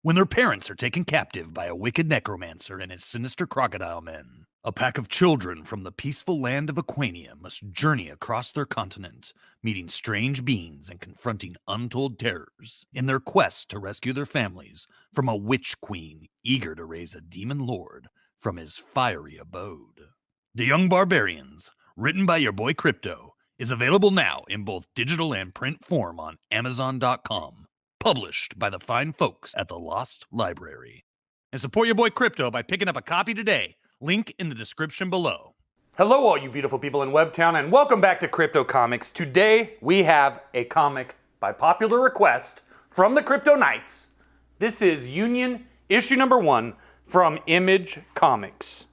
when their parents are taken captive by a wicked necromancer and his sinister crocodile men. A pack of children from the peaceful land of Aquania must journey across their continent, meeting strange beings and confronting untold terrors in their quest to rescue their families from a witch queen eager to raise a demon lord from his fiery abode. The Young Barbarians, written by your boy Crypto, is available now in both digital and print form on Amazon.com. Published by the fine folks at the Lost Library. And support your boy Crypto by picking up a copy today. Link in the description below. Hello all you beautiful people in Webtown, and welcome back to Crypto Comics. Today we have a comic by popular request from the Crypto Knights. This is Union issue number 1 from Image Comics.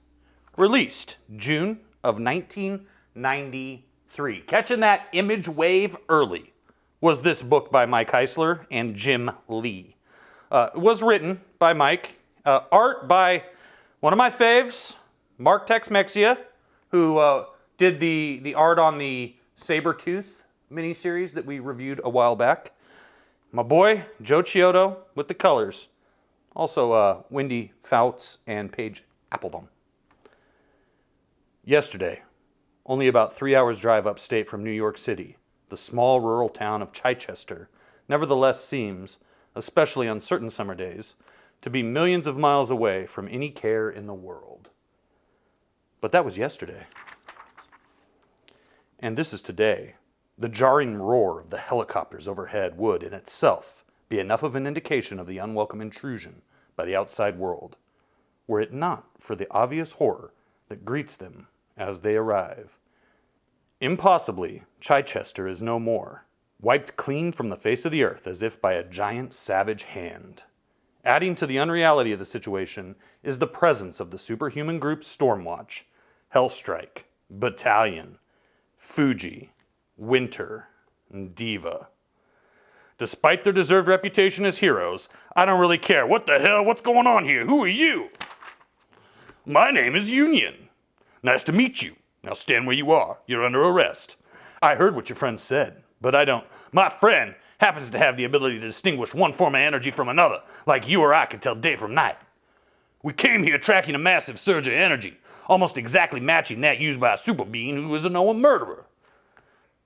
Released June of 1993. Catching that Image wave early was this book by Mike Heisler and Jim Lee. It was written by Mike, art by one of my faves, Mark Tex-Mexia, who did the art on the Sabretooth miniseries that we reviewed a while back. My boy, Joe Chiodo with the colors. Also Wendy Fouts and Paige Applebaum. Yesterday, only about 3 hours drive upstate from New York City, the small rural town of Chichester nevertheless seems, especially on certain summer days, to be millions of miles away from any care in the world. But that was yesterday. And this is today. The jarring roar of the helicopters overhead would, in itself, be enough of an indication of the unwelcome intrusion by the outside world, were it not for the obvious horror that greets them as they arrive. Impossibly, Chichester is no more, wiped clean from the face of the earth as if by a giant savage hand. Adding to the unreality of the situation is the presence of the superhuman groups Stormwatch, Hellstrike, Battalion, Fuji, Winter, and Diva. Despite their deserved reputation as heroes, I don't really care. What the hell? What's going on here? Who are you? My name is Union. Nice to meet you. Now stand where you are. You're under arrest. I heard what your friend said, but I don't. My friend happens to have the ability to distinguish one form of energy from another, like you or I can tell day from night. We came here tracking a massive surge of energy, almost exactly matching that used by a super being who is a known murderer.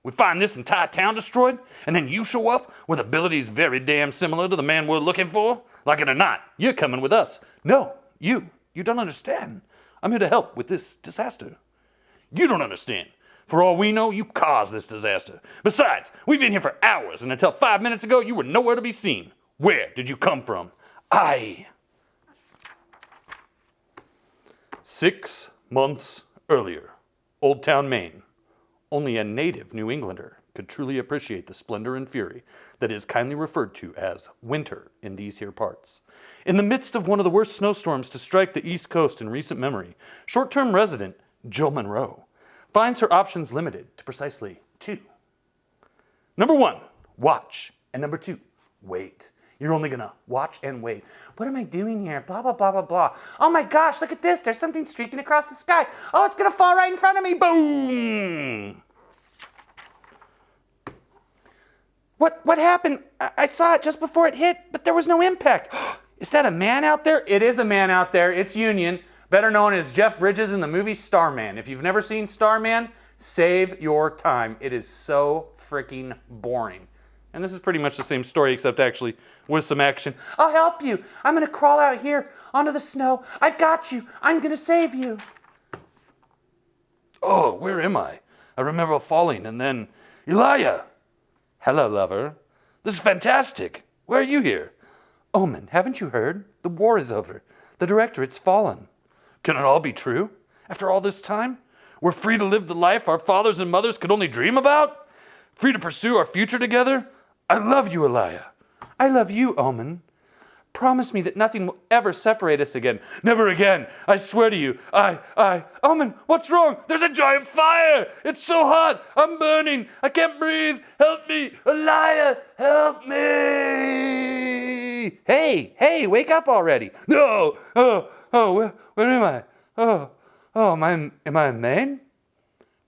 We find this entire town destroyed, and then you show up with abilities very damn similar to the man we're looking for? Like it or not, you're coming with us. No, you don't understand. I'm here to help with this disaster. You don't understand. For all we know, you caused this disaster. Besides, we've been here for hours, and until 5 minutes ago, you were nowhere to be seen. Where did you come from? 6 months earlier, Old Town, Maine. Only a native New Englander could truly appreciate the splendor and fury that is kindly referred to as winter in these here parts. In the midst of one of the worst snowstorms to strike the East Coast in recent memory, short-term resident Jill Monroe finds her options limited to precisely 2. Number 1, watch. And number 2, wait. You're only gonna watch and wait. What am I doing here? Blah, blah, blah, blah, blah. Oh my gosh, look at this. There's something streaking across the sky. Oh, it's gonna fall right in front of me. Boom! What happened? I saw it just before it hit, but there was no impact. Is that a man out there? It is a man out there. It's Union, better known as Jeff Bridges in the movie Starman. If you've never seen Starman, save your time. It is so freaking boring. And this is pretty much the same story, except actually with some action. I'll help you. I'm going to crawl out here onto the snow. I've got you. I'm going to save you. Oh, where am I? I remember falling and then, Elijah. Hello, lover. This is fantastic. Why are you here? Omen, haven't you heard? The war is over. The Directorate's fallen. Can it all be true? After all this time? We're free to live the life our fathers and mothers could only dream about? Free to pursue our future together? I love you, Elijah. I love you, Omen. Promise me that nothing will ever separate us again. Never again. I swear to you. Omen, what's wrong? There's a giant fire. It's so hot. I'm burning. I can't breathe. Help me. Elijah, help me. Hey, wake up already. No. Where am I? Am I in Maine?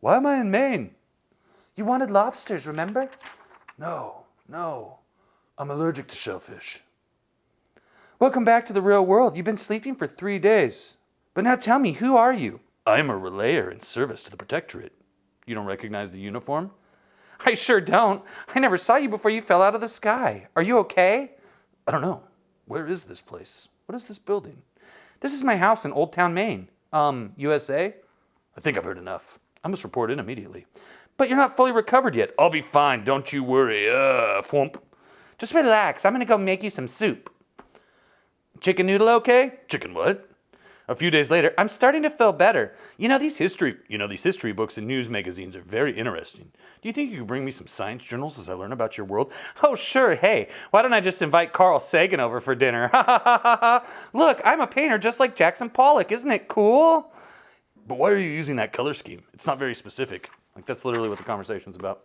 Why am I in Maine? You wanted lobsters, remember? No. I'm allergic to shellfish. Welcome back to the real world. You've been sleeping for 3 days. But now tell me, who are you? I'm a relayer in service to the Protectorate. You don't recognize the uniform? I sure don't. I never saw you before you fell out of the sky. Are you okay? I don't know. Where is this place? What is this building? This is my house in Old Town, Maine. USA? I think I've heard enough. I must report in immediately. But you're not fully recovered yet. I'll be fine. Don't you worry. Thwomp. Just relax. I'm going to go make you some soup. Chicken noodle okay? Chicken what? A few days later, I'm starting to feel better. These history books and news magazines are very interesting. Do you think you could bring me some science journals as I learn about your world? Oh, sure. Hey, why don't I just invite Carl Sagan over for dinner? Ha ha ha ha. Look, I'm a painter just like Jackson Pollock. Isn't it cool? But why are you using that color scheme? It's not very specific. That's literally what the conversation's about.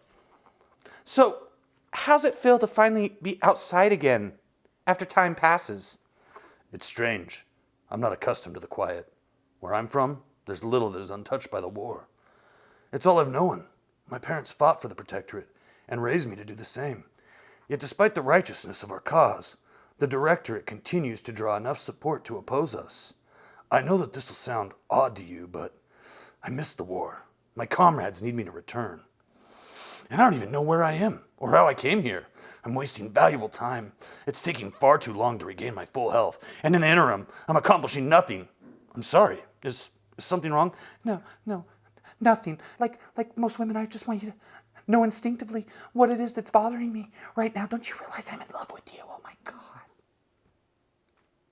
So, how's it feel to finally be outside again after time passes? It's strange. I'm not accustomed to the quiet. Where I'm from, there's little that is untouched by the war. It's all I've known. My parents fought for the Protectorate and raised me to do the same. Yet despite the righteousness of our cause, the Directorate continues to draw enough support to oppose us. I know that this will sound odd to you, but I miss the war. My comrades need me to return. And I don't even know where I am or how I came here. I'm wasting valuable time. It's taking far too long to regain my full health. And in the interim, I'm accomplishing nothing. I'm sorry. Is something wrong? No, nothing. Like most women, I just want you to know instinctively what it is that's bothering me right now. Don't you realize I'm in love with you? Oh my God.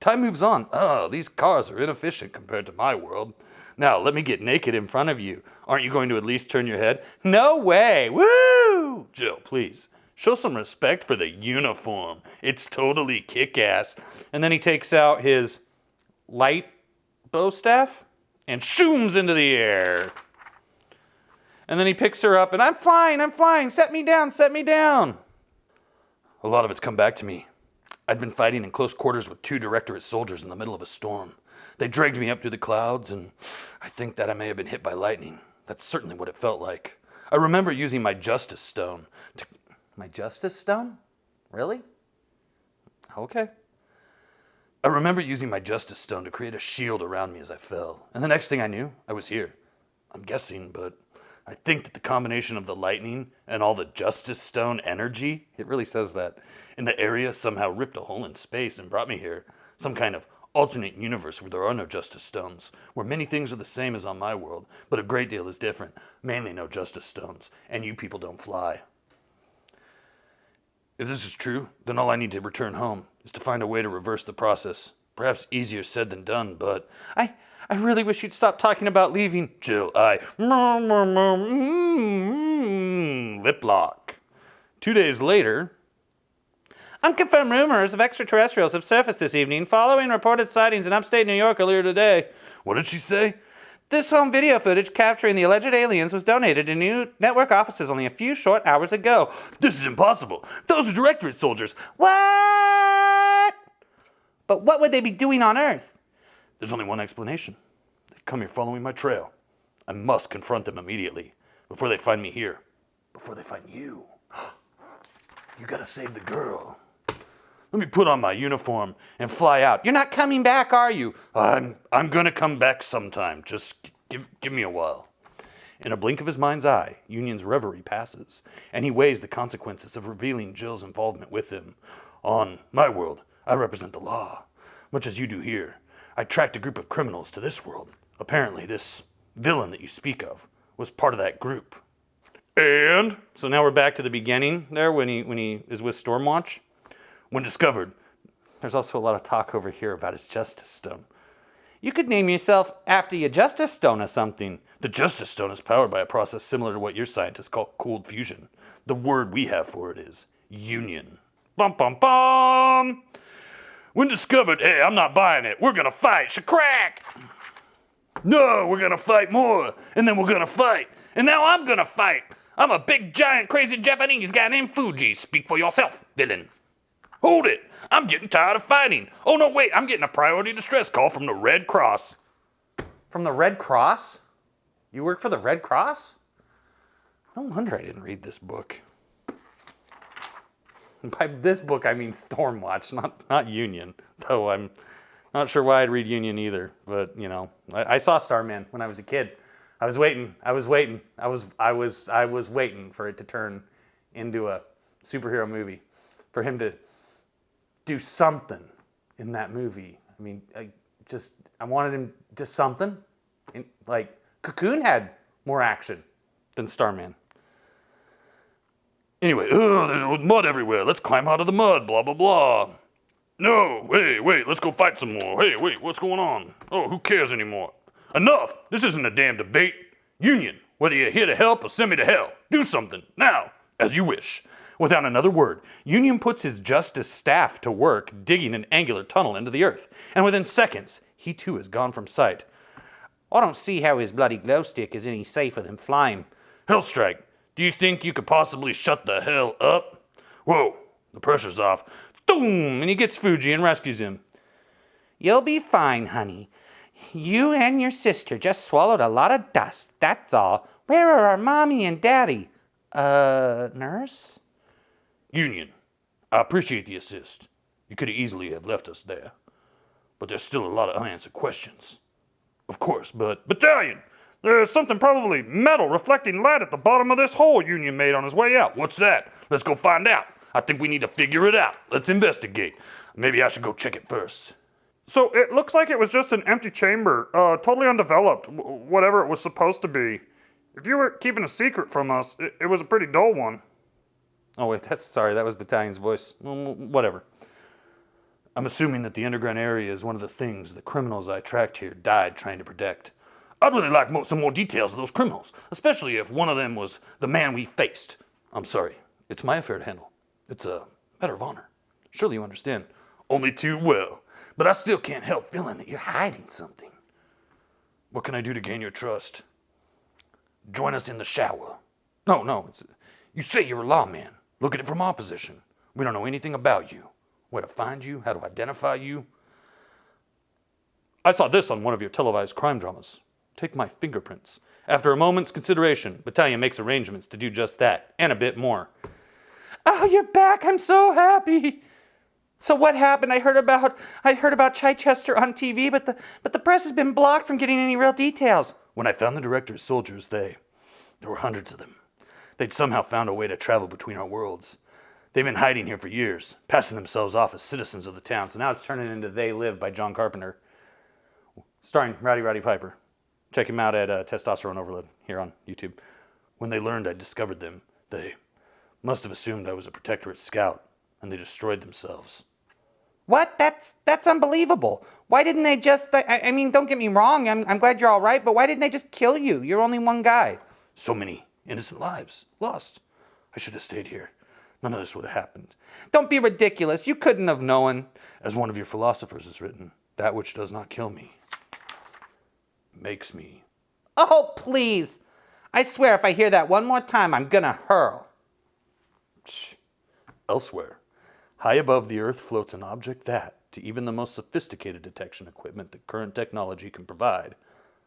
Time moves on. Oh, these cars are inefficient compared to my world. Now, let me get naked in front of you. Aren't you going to at least turn your head? No way. Woo! Jill, please. Show some respect for the uniform. It's totally kick-ass. And then he takes out his light bow staff and shooms into the air. And then he picks her up and I'm flying. Set me down. A lot of it's come back to me. I'd been fighting in close quarters with 2 Directorate soldiers in the middle of a storm. They dragged me up through the clouds, and I think that I may have been hit by lightning. That's certainly what it felt like. I remember using my Justice Stone to... My Justice Stone? Really? Okay. I remember using my Justice Stone to create a shield around me as I fell. And the next thing I knew, I was here. I'm guessing, but I think that the combination of the lightning and all the Justice Stone energy, it really says that, in the area somehow ripped a hole in space and brought me here. Some kind of alternate universe where there are no Justice Stones, where many things are the same as on my world, but a great deal is different. Mainly no Justice Stones, and you people don't fly. If this is true, then all I need to return home is to find a way to reverse the process. Perhaps easier said than done, but I really wish you'd stop talking about leaving. Jill, lip lock. 2 days later, unconfirmed rumors of extraterrestrials have surfaced this evening following reported sightings in upstate New York earlier today. What did she say? This home video footage capturing the alleged aliens was donated to new network offices only a few short hours ago. This is impossible. Those are Directorate soldiers. What? But what would they be doing on Earth? There's only one explanation. They've come here following my trail. I must confront them immediately before they find me here. Before they find you. You gotta save the girl. Let me put on my uniform and fly out. You're not coming back, are you? I'm gonna come back sometime. Just give me a while. In a blink of his mind's eye, Union's reverie passes, and he weighs the consequences of revealing Jill's involvement with him. On my world, I represent the law, much as you do here. I tracked a group of criminals to this world. Apparently, this villain that you speak of was part of that group. And so now we're back to the beginning there when he is with Stormwatch. When discovered, there's also a lot of talk over here about his Justice Stone. You could name yourself after your Justice Stone or something. The Justice Stone is powered by a process similar to what your scientists call cold fusion. The word we have for it is union. Bum bum bum! When discovered, hey, I'm not buying it. We're gonna fight. Shacrack! No, we're gonna fight more. And then we're gonna fight. And now I'm gonna fight. I'm a big, giant, crazy Japanese guy named Fuji. Speak for yourself, villain. Hold it! I'm getting tired of fighting. Oh no, wait, I'm getting a priority distress call from the Red Cross. From the Red Cross? You work for the Red Cross? No wonder I didn't read this book. By this book, I mean Stormwatch, not Union. Though I'm not sure why I'd read Union either. But you know, I saw Starman when I was a kid. I was waiting for it to turn into a superhero movie, for him to do something in that movie. I mean, I wanted him to something. Like Cocoon had more action than Starman. Anyway, there's mud everywhere. Let's climb out of the mud, blah, blah, blah. No, wait, let's go fight some more. Hey, wait, what's going on? Oh, who cares anymore? Enough! This isn't a damn debate. Union, whether you're here to help or send me to hell, do something, now, as you wish. Without another word, Union puts his justice staff to work digging an angular tunnel into the earth, and within seconds, he too is gone from sight. I don't see how his bloody glow stick is any safer than flame. Hellstrike, do you think you could possibly shut the hell up? Whoa, the pressure's off. Boom, and he gets Fuji and rescues him. You'll be fine, honey. You and your sister just swallowed a lot of dust, that's all. Where are our mommy and daddy? Nurse? Union, I appreciate the assist. You could easily have left us there. But there's still a lot of unanswered questions. Of course, but Battalion! There's something probably metal reflecting light at the bottom of this hole Union made on his way out. What's that? Let's go find out. I think we need to figure it out. Let's investigate. Maybe I should go check it first. So it looks like it was just an empty chamber, totally undeveloped, whatever it was supposed to be. If you were keeping a secret from us, it was a pretty dull one. Oh wait, that was Battalion's voice. Whatever. I'm assuming that the underground area is one of the things the criminals I tracked here died trying to protect. I'd really like some more details of those criminals, especially if one of them was the man we faced. I'm sorry, it's my affair to handle. It's a matter of honor. Surely you understand. Only too well. But I still can't help feeling that you're hiding something. What can I do to gain your trust? Join us in the shower. No, you say you're a lawman. Look at it from our position. We don't know anything about you. Where to find you, how to identify you. I saw this on one of your televised crime dramas. Take my fingerprints. After a moment's consideration, Battalion makes arrangements to do just that, and a bit more. Oh, you're back. I'm so happy. So what happened? I heard about Chichester on TV, but the press has been blocked from getting any real details. When I found the director's soldiers, there were hundreds of them. They'd somehow found a way to travel between our worlds. They've been hiding here for years, passing themselves off as citizens of the town. So now it's turning into They Live by John Carpenter, starring Roddy Piper. Check him out at Testosterone Overload here on YouTube. When they learned I'd discovered them, they must have assumed I was a Protectorate scout, and they destroyed themselves. What? That's unbelievable. Why didn't they just... I mean, don't get me wrong, I'm glad you're all right, but why didn't they just kill you? You're only one guy. So many innocent lives lost. I should have stayed here. None of this would have happened. Don't be ridiculous. You couldn't have known. As one of your philosophers has written, that which does not kill me makes me. Oh, please. I swear if I hear that one more time, I'm gonna hurl. Elsewhere, high above the earth floats an object that, to even the most sophisticated detection equipment that current technology can provide,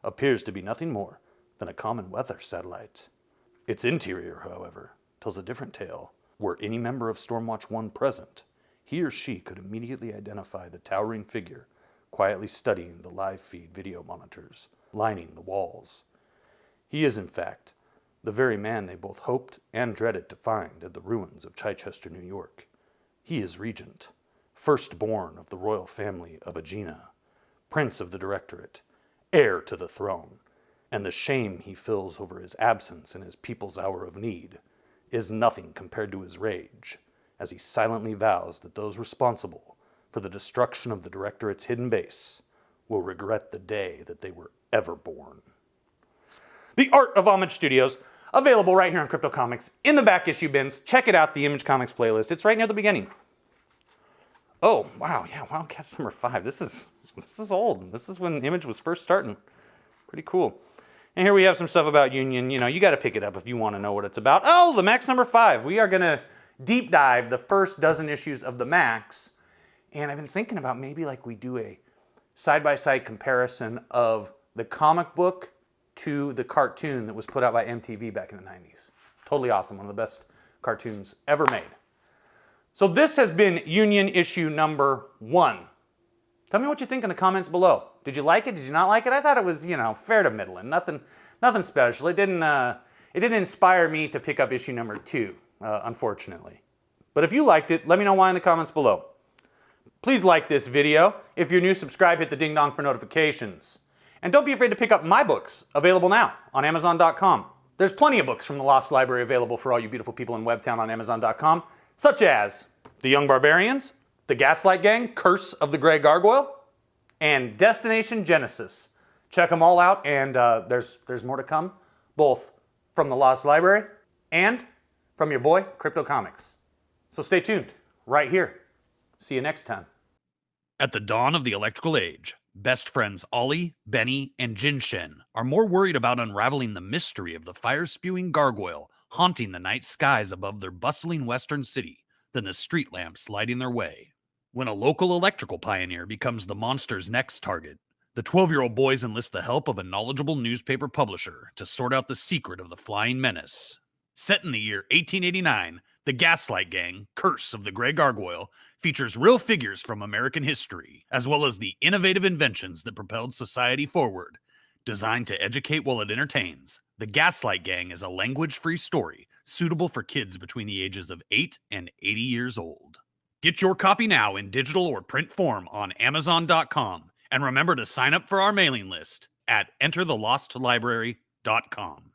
appears to be nothing more than a common weather satellite. Its interior, however, tells a different tale. Were any member of Stormwatch 1 present, he or she could immediately identify the towering figure quietly studying the live feed video monitors lining the walls. He is, in fact, the very man they both hoped and dreaded to find at the ruins of Chichester, New York. He is Regent, firstborn of the royal family of Aegina, prince of the Directorate, heir to the throne, and the shame he feels over his absence in his people's hour of need is nothing compared to his rage, as he silently vows that those responsible for the destruction of the Directorate's hidden base will regret the day that they were ever born. The Art of Homage Studios, available right here on Crypto Comics in the back issue bins. Check it out, the Image Comics playlist. It's right near the beginning. Oh, wow, yeah, Wildcats number 5. This is old. This is when Image was first starting. Pretty cool. And here we have some stuff about Union. You know, you got to pick it up if you want to know what it's about. Oh, the Max number 5. We are going to deep dive the first dozen issues of the Max. And I've been thinking about maybe like we do a side-by-side comparison of the comic book to the cartoon that was put out by MTV back in the 90s. Totally awesome. One of the best cartoons ever made. So this has been Union issue number 1. Tell me what you think in the comments below. Did you like it? Did you not like it? I thought it was, fair to middling. Nothing special. It didn't inspire me to pick up issue number 2, unfortunately. But if you liked it, let me know why in the comments below. Please like this video. If you're new, subscribe, hit the ding dong for notifications. And don't be afraid to pick up my books, available now on Amazon.com. There's plenty of books from the Lost Library available for all you beautiful people in Webtown on Amazon.com, such as The Young Barbarians, The Gaslight Gang, Curse of the Grey Gargoyle, and Destination Genesis. Check them all out, and there's more to come, both from the Lost Library and from your boy, Crypto Comics. So stay tuned, right here. See you next time. At the dawn of the electrical age, best friends Ollie, Benny, and Jinshen are more worried about unraveling the mystery of the fire-spewing gargoyle haunting the night skies above their bustling western city than the street lamps lighting their way. When a local electrical pioneer becomes the monster's next target, the 12-year-old boys enlist the help of a knowledgeable newspaper publisher to sort out the secret of the flying menace. Set in the year 1889, The Gaslight Gang, Curse of the Grey Gargoyle, features real figures from American history, as well as the innovative inventions that propelled society forward. Designed to educate while it entertains, The Gaslight Gang is a language-free story suitable for kids between the ages of 8 and 80 years old. Get your copy now in digital or print form on Amazon.com, and remember to sign up for our mailing list at enterthelostlibrary.com.